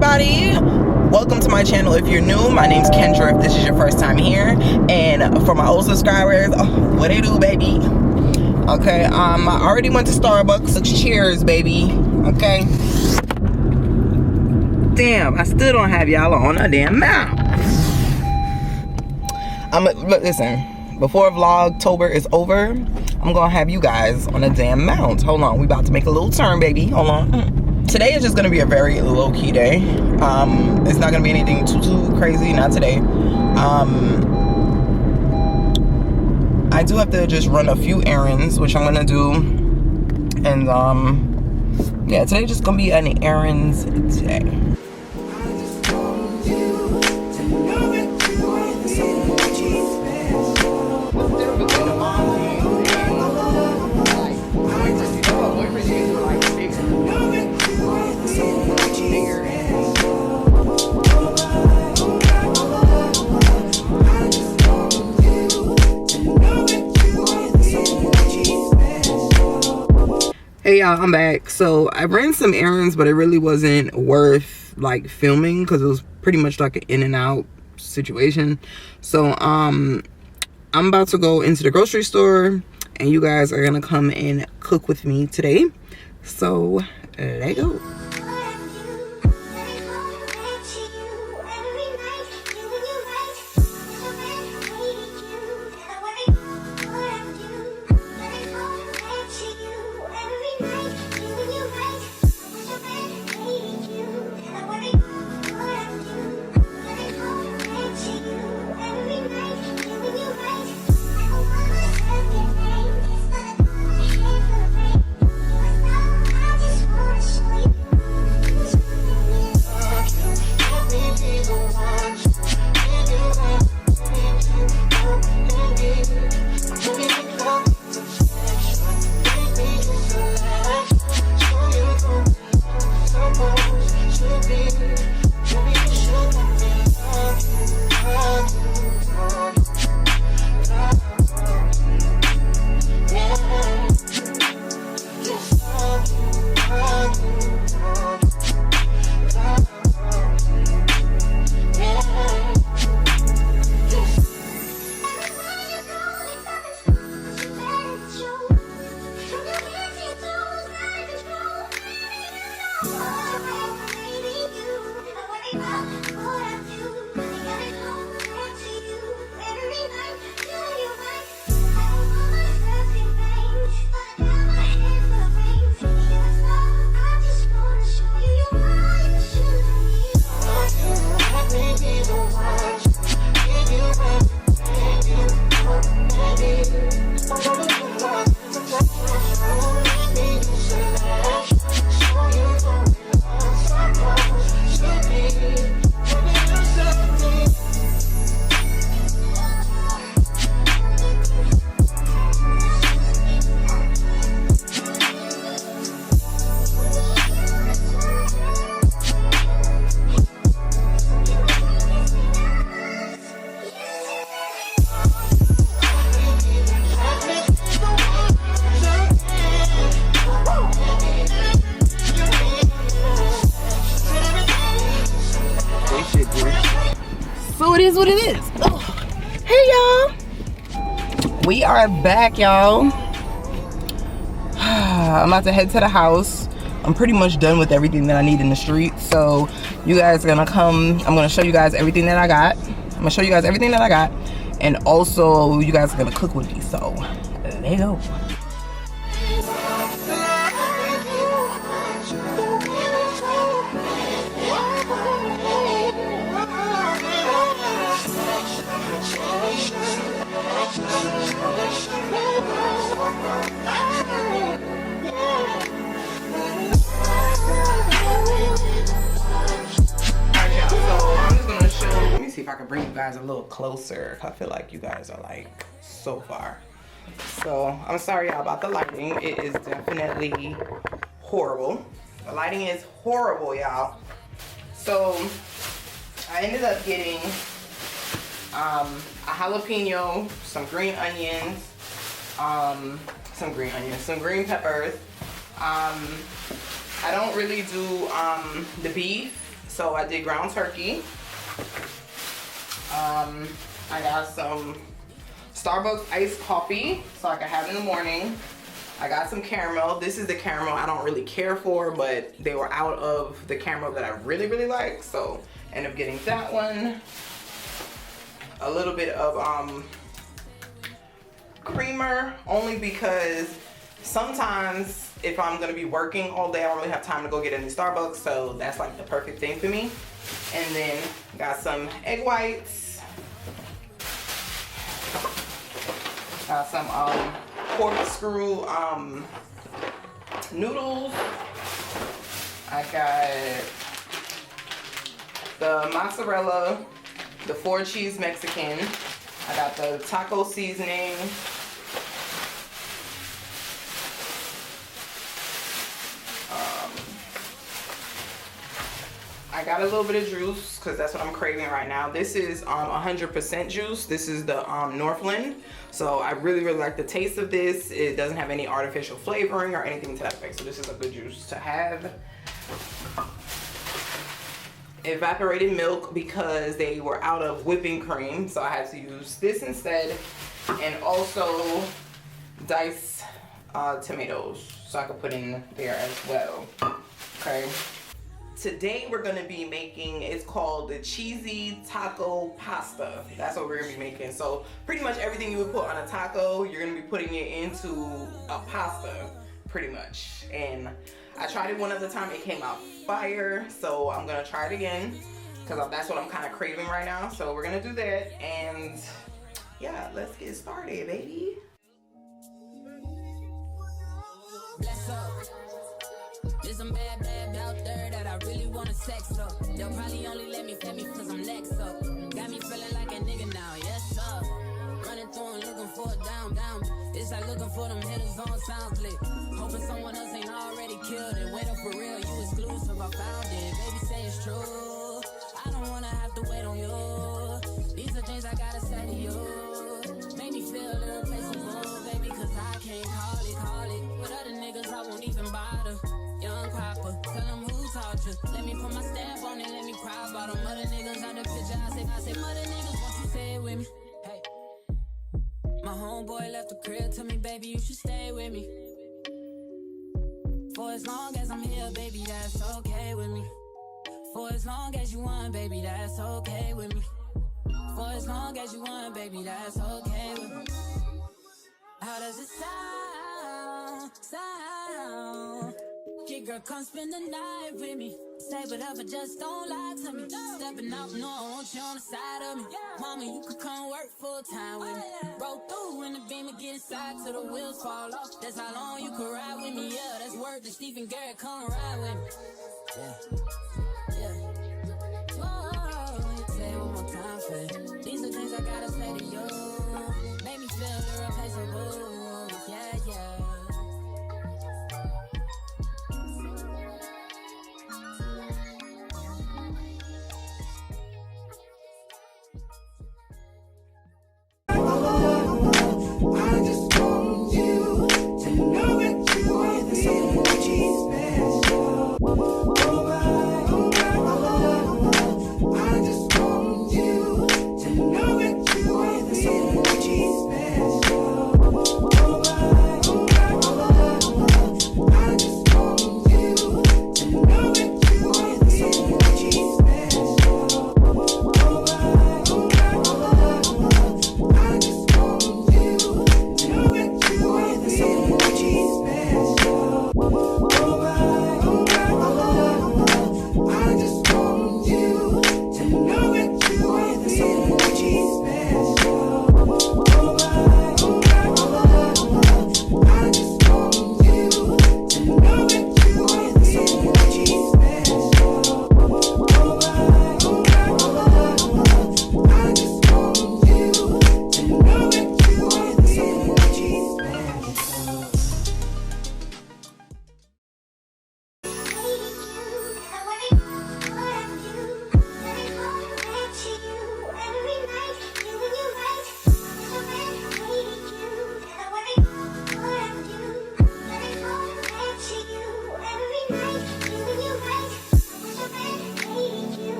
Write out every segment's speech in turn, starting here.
everybody, welcome to my channel. If you're new, my name's Kendra if this is your first time here, and for my old subscribers, what they do, baby. Okay, I already went to Starbucks, so cheers, baby. Okay, damn, I still don't have y'all on a damn mount. Listen, before Vlogtober is over, I'm gonna have you guys on a damn mount. Hold on, we about to make a little turn, baby. Hold on. Today is just gonna be a very low-key day. It's not gonna be anything too crazy, not today. I do have to just run a few errands, which I'm gonna do. And yeah, today just gonna be an errands day. Hey y'all, I'm back. So I ran some errands, but it really wasn't worth like filming because it was pretty much like an in and out situation. So I'm about to go into the grocery store and you guys are gonna come and cook with me today. So let's go. So it is what it is. Oh. Hey y'all, we are back, y'all. I'm about to head to the house. I'm pretty much done with everything that I need in the street, so you guys are gonna come. I'm gonna show you guys everything that I got. And also you guys are gonna cook with me, so there you go. See if I can bring you guys a little closer. I feel like you guys are like so far. So I'm sorry y'all about the lighting. It is definitely horrible. The lighting is horrible, y'all. So I ended up getting a jalapeno, some green onions, some green peppers. I don't really do the beef So I did ground turkey. I got some Starbucks iced coffee so I can have it in the morning. I got some caramel. This is the caramel I don't really care for, but they were out of the caramel that I really, really like, so end up getting that one. A little bit of creamer, only because sometimes if I'm gonna be working all day, I don't really have time to go get any Starbucks, so that's like the perfect thing for me. And then got some egg whites. Got some corkscrew noodles. I got the mozzarella, the 4 cheese Mexican. I got the taco seasoning. I got a little bit of juice because that's what I'm craving right now. This is 100% juice. This is the Northland. So I really, really like the taste of this. It doesn't have any artificial flavoring or anything to that effect. So this is a good juice to have. Evaporated milk because they were out of whipping cream. So I had to use this instead. And also diced tomatoes. So I could put in there as well. Okay. Today we're gonna be making, it's called the cheesy taco pasta. That's what we're gonna be making. So pretty much everything you would put on a taco, you're gonna be putting it into a pasta, pretty much. And I tried it one other time, it came out fire. So I'm gonna try it again, because that's what I'm kind of craving right now. So we're gonna do that, and yeah, let's get started, baby. Bless up. There's some bad out there that I really wanna sex up. They'll probably only let me cause I'm next up. Got me feeling like a nigga now, yes sir. Running through and looking for a down. It's like looking for them hitters on SoundClick. Hoping someone else ain't already killed it. Wait up for real, you exclusive, I found it. Baby say it's true. I don't wanna have to wait on you. These are things I gotta say to you. Make me feel irreplaceable, baby, cause I can't call it. With other niggas, I won't even bother. Young Papa, tell them who taught you. Let me put my stamp on it, let me cry about them. Other niggas out the picture, I say, mother niggas, won't you say it with me? Hey. My homeboy left the crib, tell me, baby, you should stay with me. For as long as I'm here, baby, that's okay with me. For as long as you want, baby, that's okay with me. For as long as you want, baby, that's okay with me. How does it sound? Kid girl, come spend the night with me. Say whatever, just don't lie to me. Stepping out, no, I want you on the side of me. Mama, you could come work full time with me. Roll through in the beam and get inside till the wheels fall off. That's how long you can ride with me. Yeah, that's word to Stephen Garrett, come ride with me. Yeah. Whoa, you say it one more time for it. These are things I gotta say to you. Make me feel irreplaceable. Yeah.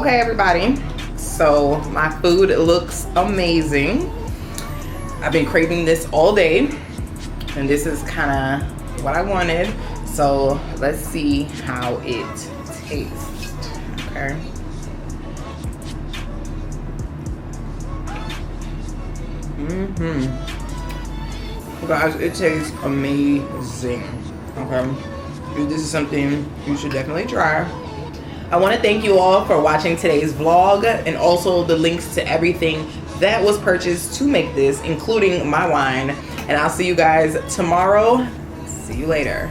Okay, everybody, so my food looks amazing. I've been craving this all day, and this is kind of what I wanted. So let's see how it tastes. Okay. Guys, it tastes amazing. Okay, this is something you should definitely try. I want to thank you all for watching today's vlog, and also the links to everything that was purchased to make this, including my wine. And I'll see you guys tomorrow. See you later.